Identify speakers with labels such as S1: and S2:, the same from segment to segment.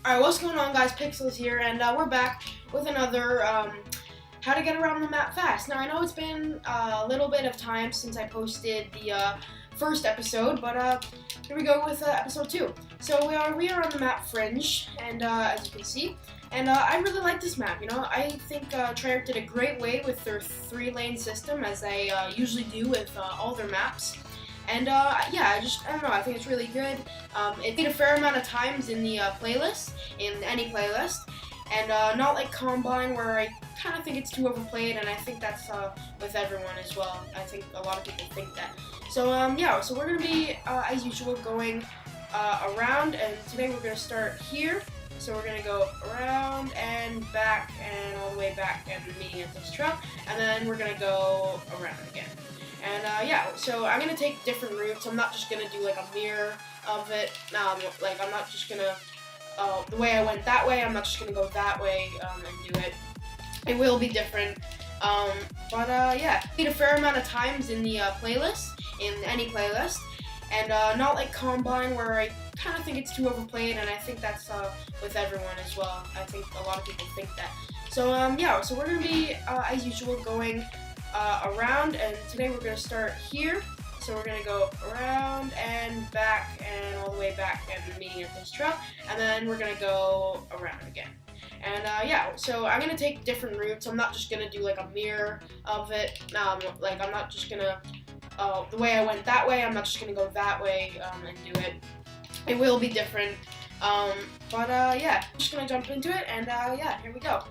S1: Alright, what's going on, guys? Pixels here, and we're back with another how to get around the map fast. Now, I know it's been a little bit of time since I posted the first episode, but here we go with episode 2. So we are on the map Fringe, and as you can see, and I really like this map. You know, I think Treyarch did a great way with their 3-lane system, as they usually do with all their maps. And yeah, I don't know, I think it's really good. It did a fair amount of times in the playlist, in any playlist, and not like Combine, where I kind of think it's too overplayed, and I think that's with everyone as well. I think a lot of people think that. So yeah, so we're going to be, as usual, going around, and today we're going to start here. So we're going to go around and back and all the way back and meeting at this truck, and then we're going to go around again. And yeah, so I'm gonna take different routes. I'm not just gonna do like a mirror of it. Like I'm not just gonna the way I went that way. I'm not just gonna go that way and do it. It will be different. But yeah, I did a fair amount of times in the playlist, in any playlist, and not like Combine, where I kind of think it's too overplayed, and I think that's with everyone as well. I think a lot of people think that. So yeah, so we're gonna be as usual going around, and today we're going to start here. So we're going to go around and back and all the way back and meeting at this truck, and then we're going to go around again. And yeah, so I'm going to take different routes. I'm not just going to do like a mirror of it. Like I'm not just going to, the way I went that way, I'm not just going to go that way and do it. It will be different. But yeah, I'm just going to jump into it, and yeah, here we go.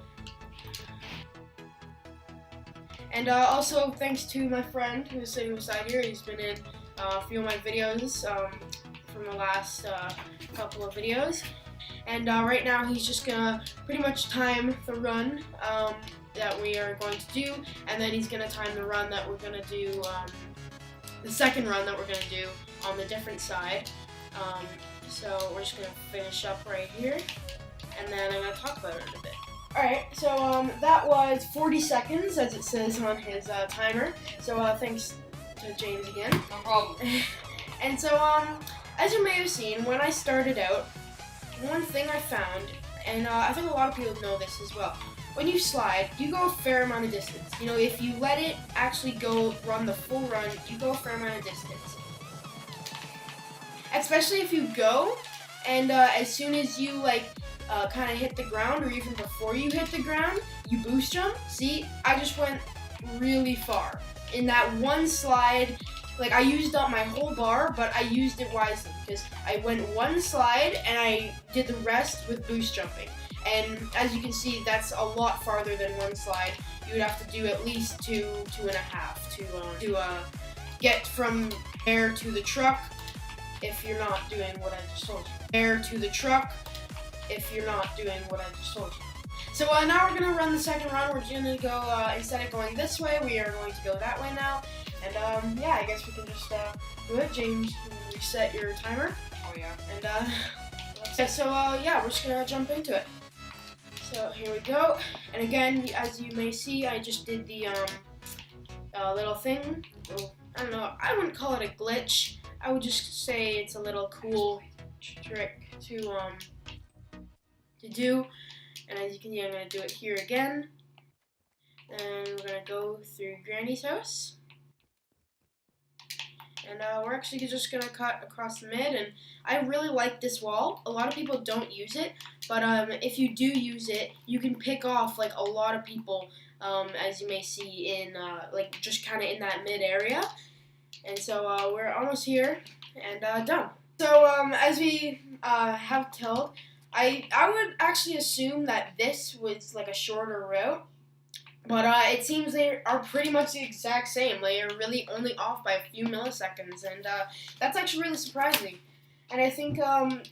S1: And also, thanks to my friend who's sitting beside here. He's been in a few of my videos from the last couple of videos. And right now, he's just gonna pretty much time the run that we are going to do, and then he's gonna time the run that we're gonna do, the second run that we're gonna do on the different side. So we're just gonna finish up right here, and then I'm gonna talk about it a bit. Alright, so that was 40 seconds, as it says on his timer. So thanks to James again.
S2: No problem.
S1: And so, as you may have seen, when I started out, one thing I found, and I think a lot of people know this as well, when you slide, you go a fair amount of distance. You know, if you let it actually go run the full run, you go a fair amount of distance. Especially if you go, and as soon as you, like, kind of hit the ground, or even before you hit the ground, you boost jump. See, I just went really far. In that one slide, like I used up my whole bar, but I used it wisely, because I went one slide and I did the rest with boost jumping. And as you can see, that's a lot farther than one slide. You would have to do at least 2.5 to get from there to the truck, if you're not doing what I just told you. There to the truck, if you're not doing what I just told you. So now we're going to run the second run. We're going to go, instead of going this way, we are going to go that way now. And yeah, I guess we can just do it. James, reset your timer.
S2: Oh yeah.
S1: And yeah, so yeah, we're just going to jump into it. So here we go. And again, as you may see, I just did the little thing. Well, I don't know, I wouldn't call it a glitch. I would just say it's a little cool trick to do, and as you can see, I'm going to do it here again, and we're going to go through Granny's house, and we're actually just going to cut across the mid, and I really like this wall. A lot of people don't use it, but if you do use it, you can pick off like a lot of people, as you may see in like just kind of in that mid area, and so we're almost here, and done. So as we have told, I would actually assume that this was like a shorter route, but it seems they are pretty much the exact same. They are really only off by a few milliseconds, and that's actually really surprising. And I think,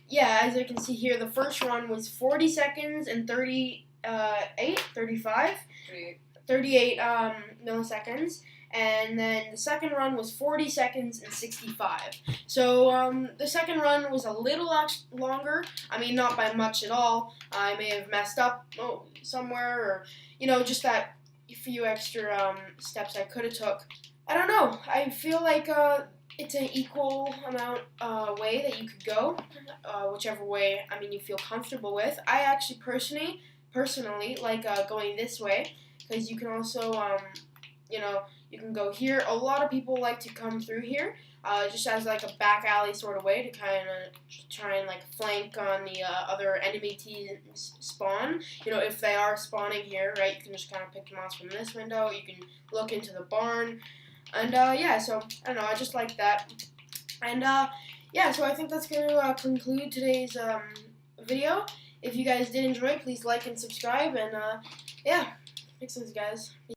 S1: yeah, as you can see here, the first run was 40 seconds and 38 milliseconds. And then the second run was 40 seconds and 65. So the second run was a little longer. I mean, not by much at all. I may have messed up somewhere, or, you know, just that few extra steps I could have took. I don't know. I feel like it's an equal amount way that you could go, whichever way you feel comfortable with. I actually personally like going this way because you can also you can go here. A lot of people like to come through here just as like a back alley sort of way to kind of try and like flank on the other enemy teams spawn. If they are spawning here, right, you can just kind of pick them off from this window. You can look into the barn. And yeah, so I don't know, I just like that. And yeah, so I think that's going to conclude today's video. If you guys did enjoy, please like and subscribe. And yeah, thanks, guys.